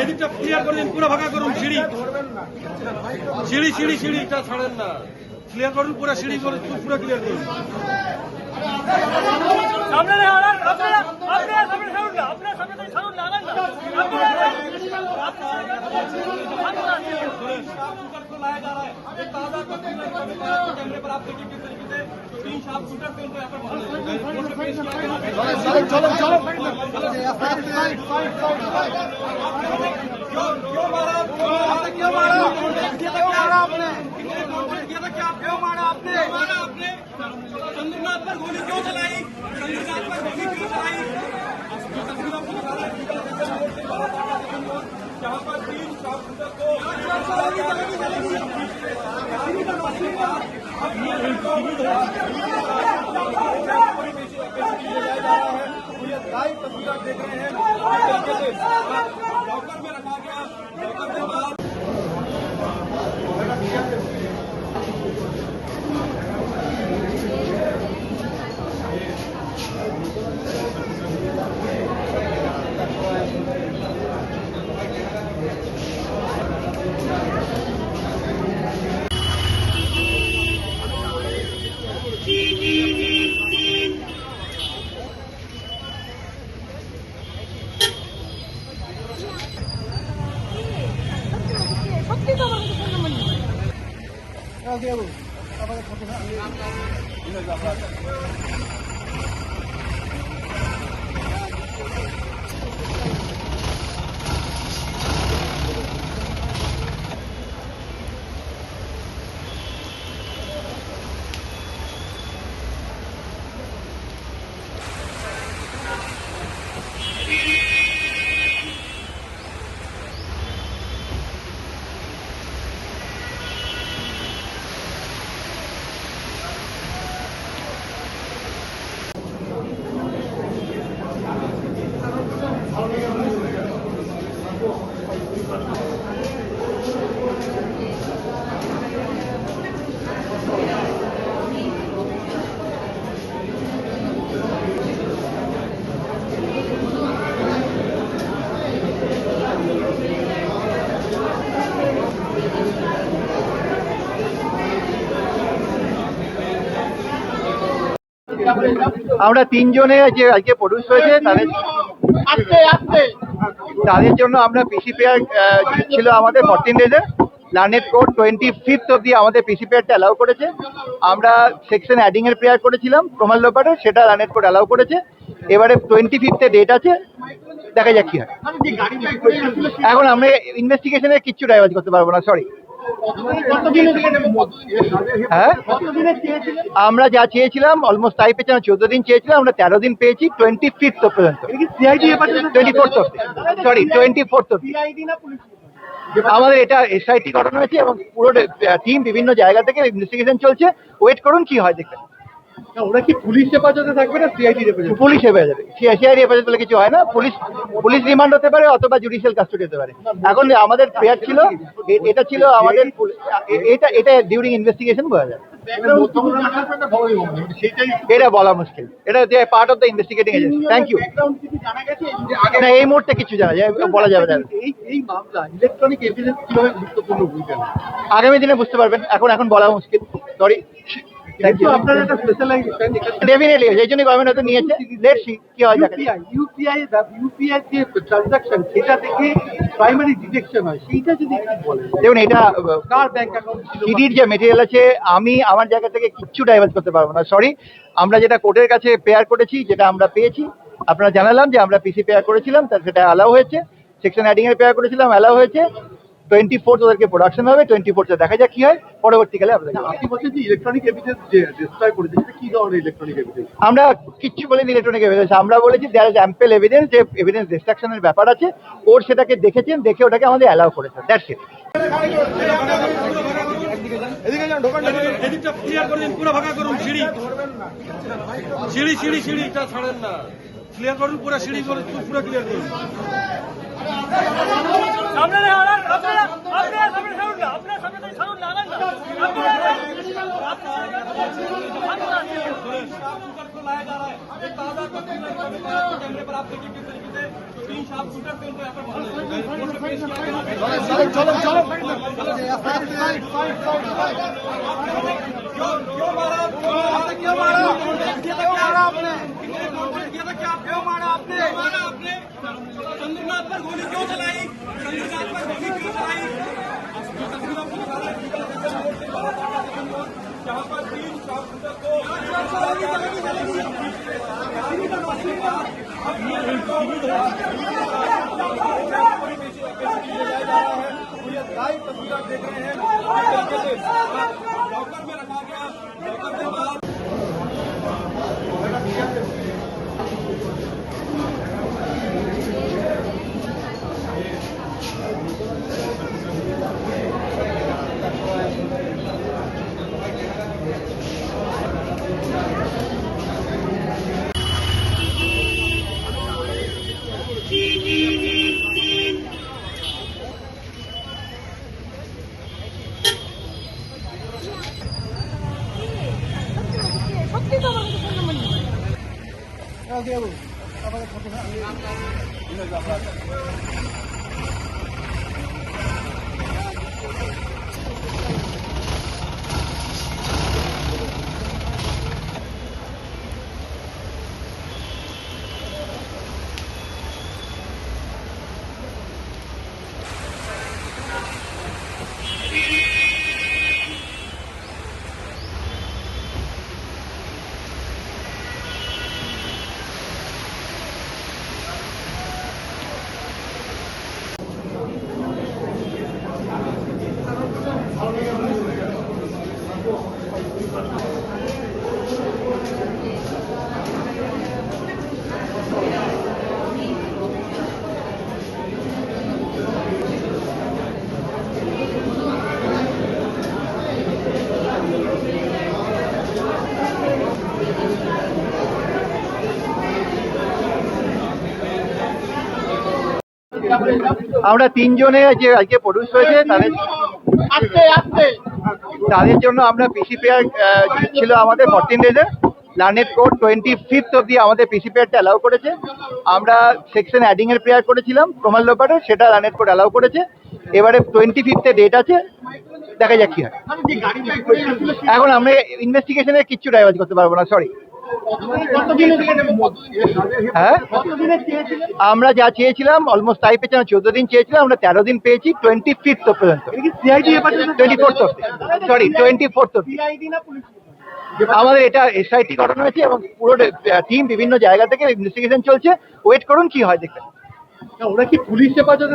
এদিকটা ক্লিয়ার করে দিন, পুরো ফাঁকা করুন। সিঁড়ি সিঁড়ি সিঁড়ি সিঁড়িটা ছাড়েন না, ক্লিয়ার করুন, পুরো সিঁড়ি করে পুরো ক্লিয়ার করুন। चलो चलो क्यों मारा आपने? चंद्रनाथ पर गोली क्यों चलाई? चंद्रनाथ पर गोली क्यों चलाई? यहाँ पर 3 शॉपकीपर को लाइव तस्वीर देख रहे हैं। लॉकर में रखा गया, लॉकर के बाद আমরা তিনজনে যে আজকে প্রডিউস হয়েছে তাদের জন্য আমরা পিসি পেয়ার ছিল আমাদের 14 ডেজে। লার্নেড কোড 25th অব্দি আমাদের পিসি পেয়ারটা অ্যালাউ করেছে। আমরা সেকশন অ্যাডিং এর প্রেয়ার করেছিলাম প্রমাণ লোপারে, সেটা লার্নেড কোড অ্যালাউ করেছে। এবারে 25th ডেট আছে, দেখা যাক কি হয়। এখন আমরা ইনভেস্টিগেশনে কিচ্ছু ডাইভার্জ করতে পারবো না, সরি। হ্যাঁ, আমরা যা চেয়েছিলাম অলমোস্ট তাই পেয়েছিলাম। 14 দিন চেয়েছিলাম, আমরা 13 দিন পেয়েছি 25th পর্যন্ত, 24th অব্দি। আমাদের এটা এসআইটি করানো হয়েছে এবং পুরো টিম বিভিন্ন জায়গা থেকে ইনভেস্টিগেশন চলছে। ওয়েট করুন কি হয় দেখবেন। ওরা কি পুলিশ হেফাজতে থাকবে না সিআইডি হেফাজতে? পুলিশ হেফাজতে, সিআইডি হেফাজত বলে কিছু হয় না। পুলিশ রিমান্ড হতে পারে অথবা জুডিশিয়াল কাস্টডি হতে পারে। এখন আমাদের প্রেয়ার ছিল, এটা ছিল আমাদের, এটা ডিউরিং ইনভেস্টিগেশন বোঝা যায়। এটা বলা মুশকিল, এটা part of the investigating agency. Thank you. না, এই মুহূর্তে কিছু জানা যায় বলা যাবে না। এই মামলা ইলেকট্রনিক এভিডেন্স কিভাবে গুরুত্বপূর্ণ ভূমিকা নেয় আগামী দিনে বুঝতে পারবেন, এখন বলা মুশকিল, সরি। আপনার একটা স্পেশালাইজেশন ডেফিনেটলি এই জন্য গভর্নমেন্ট হয়তো নিয়েছে। লেটস সি কি হয়। ইউপিআই যে ট্রানজাকশন, সেটা থেকে প্রাইমারি ডিটেকশন হয়, সেইটা যদি একটু বলেন। দেখুন, এটা কার ব্যাংক অ্যাকাউন্ট ছিল, সিডির যে মেটেরিয়াল আছে, আমি আমার জায়গা থেকে কিচ্ছু ডাইভার্জ করতে পারবো না, সরি। আমরা যেটা কোর্টের কাছে পেয়ার করেছি, যেটা আমরা পেয়েছি, আপনারা জানালাম যে আমরা পিসি পেয়ার করেছিলাম, তার সেটা অ্যালাউ হয়েছে। সেকশন অ্যাডিং এর পেয়ার করেছিলাম, অ্যালাউ হয়েছে। 24th ওদেরকে প্রোডাকশন হবে, 24th দেখা যাক কি হয় পরবর্তীকালে। আপনি বলছেন যে ইলেকট্রনিক এভিডেন্স যে ডিস্ট্রয় করেছে, সেটা কি ধরনের ইলেকট্রনিক এভিডেন্স? আমরা কিচ্ছু বলিনি ইলেকট্রনিক এভিডেন্স। আমরা বলেছি দেয়ার ইজ অ্যাম্পল এভিডেন্স যে এভিডেন্স ডিস্ট্রাকশনের ব্যাপার আছে। ওর সেটাকে দেখেছেন, দেখে ওটাকে আমাদের অ্যালাউ করেছে, দ্যাটস ইট। এদিকে যান, ঢোকান, এদিকটা ক্লিয়ার করে দিন, পুরো ফাঁকা করুন। সিঁড়ি সিঁড়ি সিঁড়ি সিঁড়িটা ছাড়েন না, ক্লিয়ার করুন, পুরো সিঁড়ি করে পুরো ক্লিয়ার করুন। कैमरे पर आप देखिए किस तरीके से चंद्रनाथ पर गोली क्यों चलाई? चंद्रनाथ पर गोली क्यों चलाई? जहाँ पर 3 शासकों को लाइव तस्वीर देख रहे हैं। लॉकर में रखा गया, लॉकर के बाद আমরা তিনজনে যে আজকে প্রডিউস হয়েছে তাদের জন্য আমরা পিসি পেয়ার ছিল আমাদের 14 ডেজে। লার্নেড কোড 25th অব্দি আমাদের পিসি পেয়ারটা অ্যালাউ করেছে। আমরা সেকশন অ্যাডিং এর প্রেয়ার করেছিলাম প্রমাণ লোপারের, সেটা লার্নেড কোড অ্যালাউ করেছে। এবারে 25th ডেট আছে, দেখা যাক কি হয়। এখন আমরা ইনভেস্টিগেশনের কিচ্ছু ডাইভার্জ করতে পারবো না, সরি। হ্যাঁ, আমরা যা চেয়েছিলাম অলমোস্ট তাই পেয়েছিলাম। 14 দিন চেয়েছিলাম, আমরা 13 দিন পেয়েছি 25th পর্যন্ত। 24th সরি 24th অব্দি। আমাদের এটা এসআইটি করানো হয়েছে এবং পুরো টিম বিভিন্ন জায়গা থেকে ইনভেস্টিগেশন চলছে। ওয়েট করুন কি হয় দেখবেন। ওরা কি পুলিশ হেফাজতে